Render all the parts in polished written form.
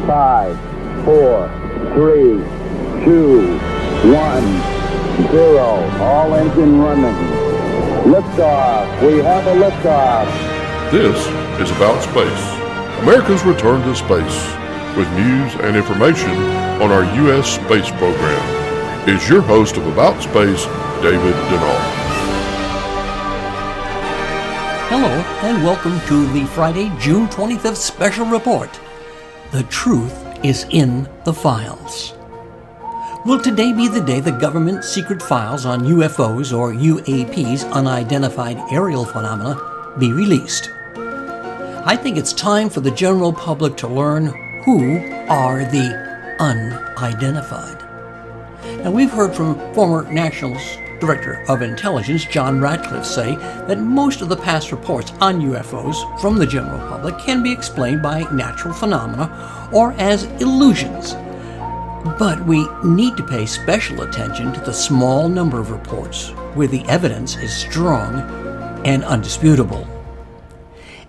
5, 4, 3, 2, 1, 0. All engine running. Liftoff. We have a liftoff. This is About Space, America's return to space, with news and information on our U.S. space program. Is your host of About Space, David Denault. Hello, and welcome to the Friday, June 25th special report. The truth is in the files. Will today be the day the government secret files on UFOs or UAPs, unidentified aerial phenomena, be released? I think it's time for the general public to learn who are the unidentified. Now, we've heard from former National Director of Intelligence John Ratcliffe say that most of the past reports on UFOs from the general public can be explained by natural phenomena or as illusions. But we need to pay special attention to the small number of reports where the evidence is strong and undisputable.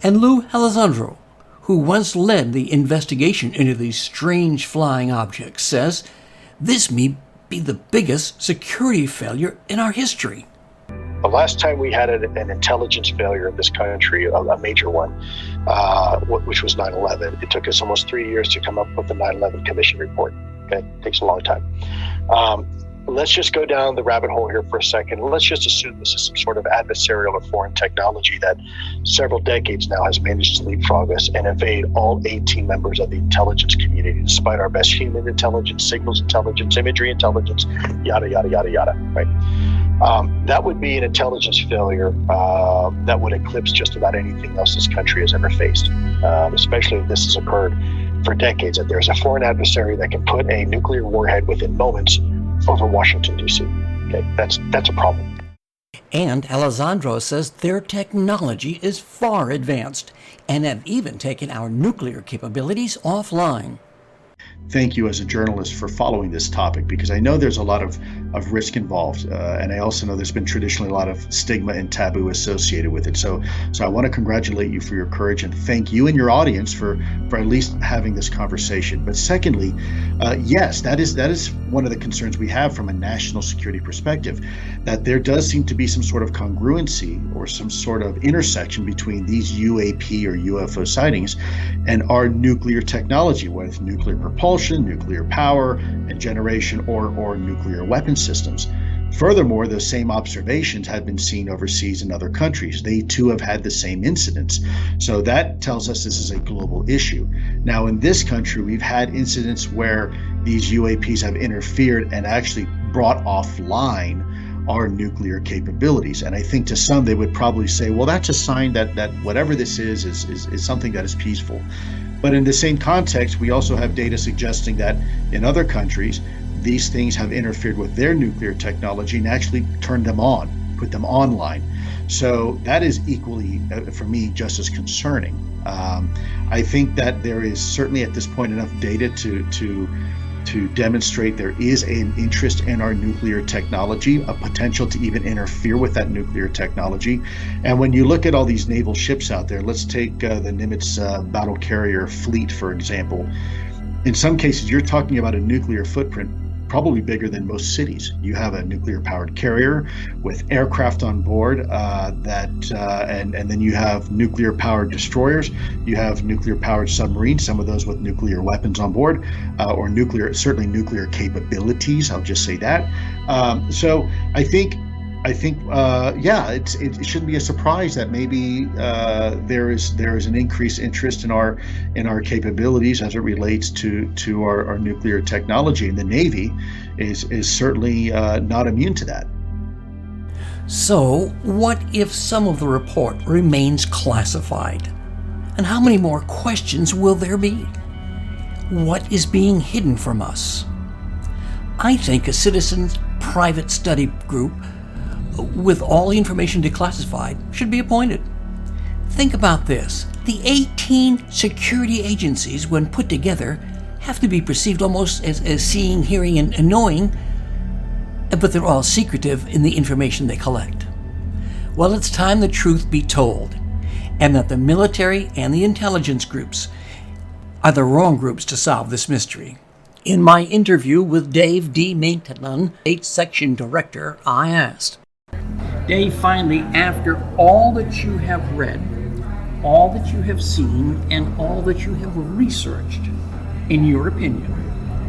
And Lou Elizondo, who once led the investigation into these strange flying objects, says this may be the biggest security failure in our history. The last time we had an intelligence failure in this country, a major one, which was 9/11, it took us almost 3 years to come up with the 9/11 Commission report. Okay, it takes a long time. Let's just go down the rabbit hole here for a second. Let's just assume this is some sort of adversarial or foreign technology that several decades now has managed to leapfrog us and evade all 18 members of the intelligence community, despite our best human intelligence, signals intelligence, imagery intelligence, yada, yada, yada, yada, right? That would be an intelligence failure that would eclipse just about anything else this country has ever faced, especially if this has occurred for decades, that there's a foreign adversary that can put a nuclear warhead within moments over Washington, D.C. Okay, that's a problem. And Elizondo says their technology is far advanced and have even taken our nuclear capabilities offline. Thank you as a journalist for following this topic, because I know there's a lot of risk involved, and I also know there's been traditionally a lot of stigma and taboo associated with it. So I want to congratulate you for your courage and thank you and your audience for at least having this conversation. But secondly, yes, that is one of the concerns we have from a national security perspective, that there does seem to be some sort of congruency or some sort of intersection between these UAP or UFO sightings and our nuclear technology, whether it's nuclear propulsion, nuclear power and generation, or nuclear weapon systems. Furthermore, those same observations have been seen overseas in other countries. They too have had the same incidents. So that tells us this is a global issue. Now, in this country, we've had incidents where these UAPs have interfered and actually brought offline our nuclear capabilities. And I think to some, they would probably say, well, that's a sign that whatever this is something that is peaceful. But in the same context, we also have data suggesting that in other countries, these things have interfered with their nuclear technology and actually turned them on, put them online. So that is equally, for me, just as concerning. I think that there is certainly at this point enough data to demonstrate there is an interest in our nuclear technology, a potential to even interfere with that nuclear technology. And when you look at all these naval ships out there, let's take the Nimitz battle carrier fleet, for example. In some cases, you're talking about a nuclear footprint probably bigger than most cities. You have a nuclear-powered carrier with aircraft on board, and then you have nuclear-powered destroyers. You have nuclear-powered submarines, some of those with nuclear weapons on board, or certainly nuclear capabilities. I'll just say that. So I think it shouldn't be a surprise that maybe there is an increased interest in our capabilities as it relates to our nuclear technology, and the Navy is certainly not immune to that. So, what if some of the report remains classified? And how many more questions will there be? What is being hidden from us? I think a citizen's private study group with all the information declassified should be appointed. Think about this. The 18 security agencies, when put together, have to be perceived almost as seeing, hearing, and knowing, but they're all secretive in the information they collect. Well, it's time the truth be told, and that the military and the intelligence groups are the wrong groups to solve this mystery. In my interview with Dave D. Maintenon, 8th Section Director, I asked, Dave, finally, after all that you have read, all that you have seen, and all that you have researched, in your opinion,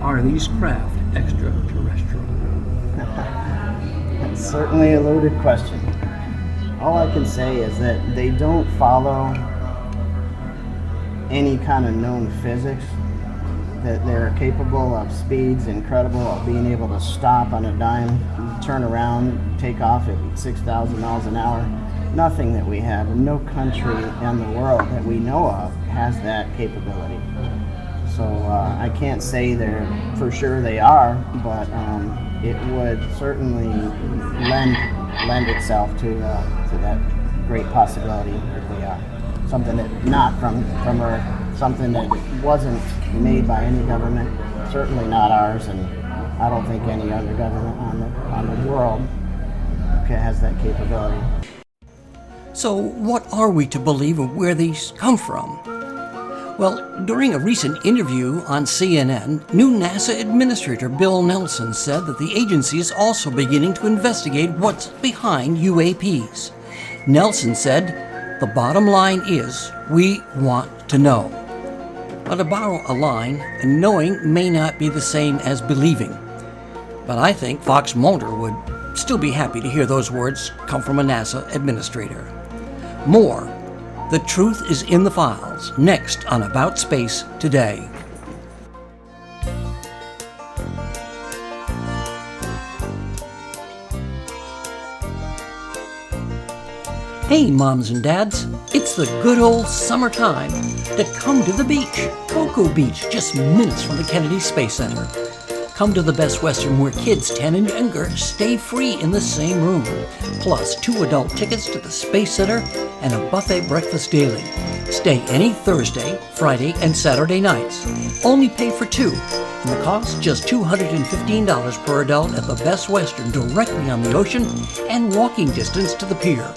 are these craft extraterrestrial? That's certainly a loaded question. All I can say is that they don't follow any kind of known physics, that they're capable of speeds incredible, of being able to stop on a dime, turn around, take off at 6,000 miles an hour. Nothing that we have, and no country in the world that we know of has that capability. So I can't say they're for sure they are, but it would certainly lend itself to that great possibility that they are. Something that not from Earth, something that wasn't made by any government, certainly not ours, and I don't think any other government on the world has that capability. So what are we to believe of where these come from? Well, during a recent interview on CNN, new NASA Administrator Bill Nelson said that the agency is also beginning to investigate what's behind UAPs. Nelson said, the bottom line is, we want to know. Now, to borrow a line, knowing may not be the same as believing. But I think Fox Mulder would still be happy to hear those words come from a NASA administrator. More, the truth is in the files, next on About Space Today. Hey moms and dads, it's the good old summertime to come to the beach. Cocoa Beach, just minutes from the Kennedy Space Center. Come to the Best Western where kids 10 and younger stay free in the same room. Plus 2 adult tickets to the Space Center and a buffet breakfast daily. Stay any Thursday, Friday, and Saturday nights. Only pay for 2. And the cost just $215 per adult at the Best Western directly on the ocean and walking distance to the pier.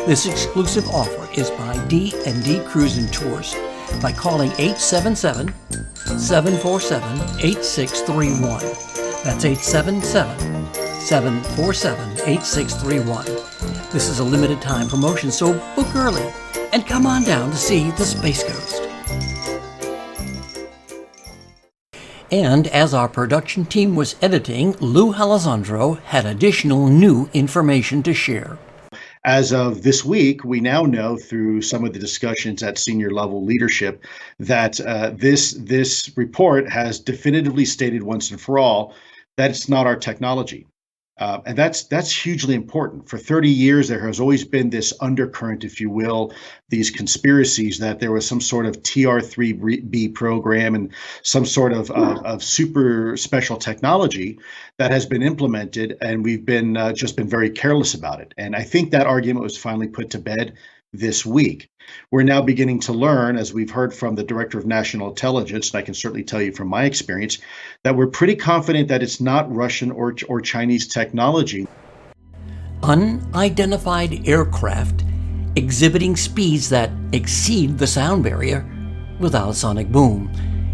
This exclusive offer is by D&D Cruise and Tours by calling 877-747-8631. That's 877-747-8631. This is a limited time promotion, so book early and come on down to see the Space Coast. And as our production team was editing, Lou Alessandro had additional new information to share. As of this week, we now know through some of the discussions at senior level leadership that this report has definitively stated once and for all that it's not our technology. And that's hugely important. For 30 years, there has always been this undercurrent, if you will, these conspiracies that there was some sort of TR-3B program and some sort of super special technology that has been implemented, and we've been just been very careless about it. And I think that argument was finally put to bed this week. We're now beginning to learn, as we've heard from the Director of National Intelligence, and I can certainly tell you from my experience, that we're pretty confident that it's not Russian or Chinese technology. Unidentified aircraft exhibiting speeds that exceed the sound barrier without a sonic boom,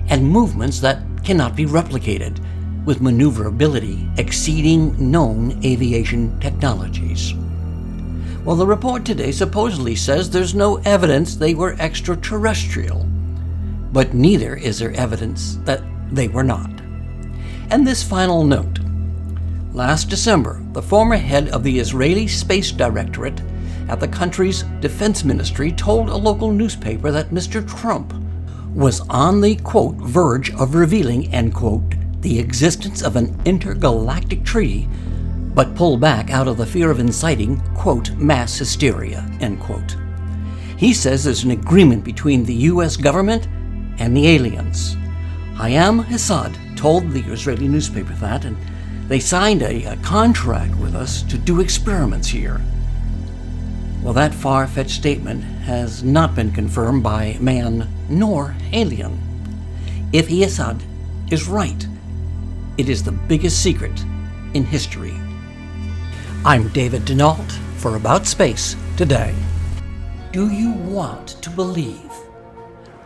and movements that cannot be replicated, with maneuverability exceeding known aviation technologies. Well, the report today supposedly says there's no evidence they were extraterrestrial, but neither is there evidence that they were not. And this final note. Last December, the former head of the Israeli Space Directorate at the country's defense ministry told a local newspaper that Mr. Trump was on the, quote, verge of revealing, end quote, the existence of an intergalactic treaty, but pulled back out of the fear of inciting, quote, mass hysteria, end quote. He says there's an agreement between the U.S. government and the aliens. Hayam Hassad told the Israeli newspaper that, and they signed a contract with us to do experiments here. Well, that far-fetched statement has not been confirmed by man nor alien. If Hassad is right, it is the biggest secret in history. I'm David Denault for About Space Today. Do you want to believe?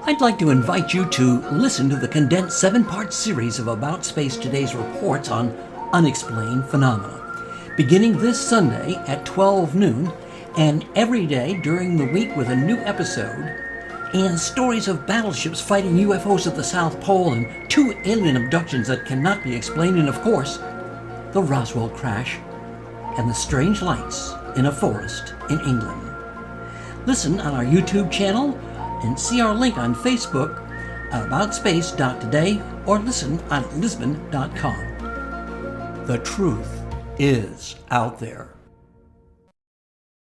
I'd like to invite you to listen to the condensed 7-part series of About Space Today's reports on unexplained phenomena, beginning this Sunday at 12 noon and every day during the week with a new episode, and stories of battleships fighting UFOs at the South Pole and 2 alien abductions that cannot be explained, and of course, the Roswell crash and the strange lights in a forest in England. Listen on our YouTube channel and see our link on Facebook at aboutspace.today or listen on lisbon.com. The truth is out there.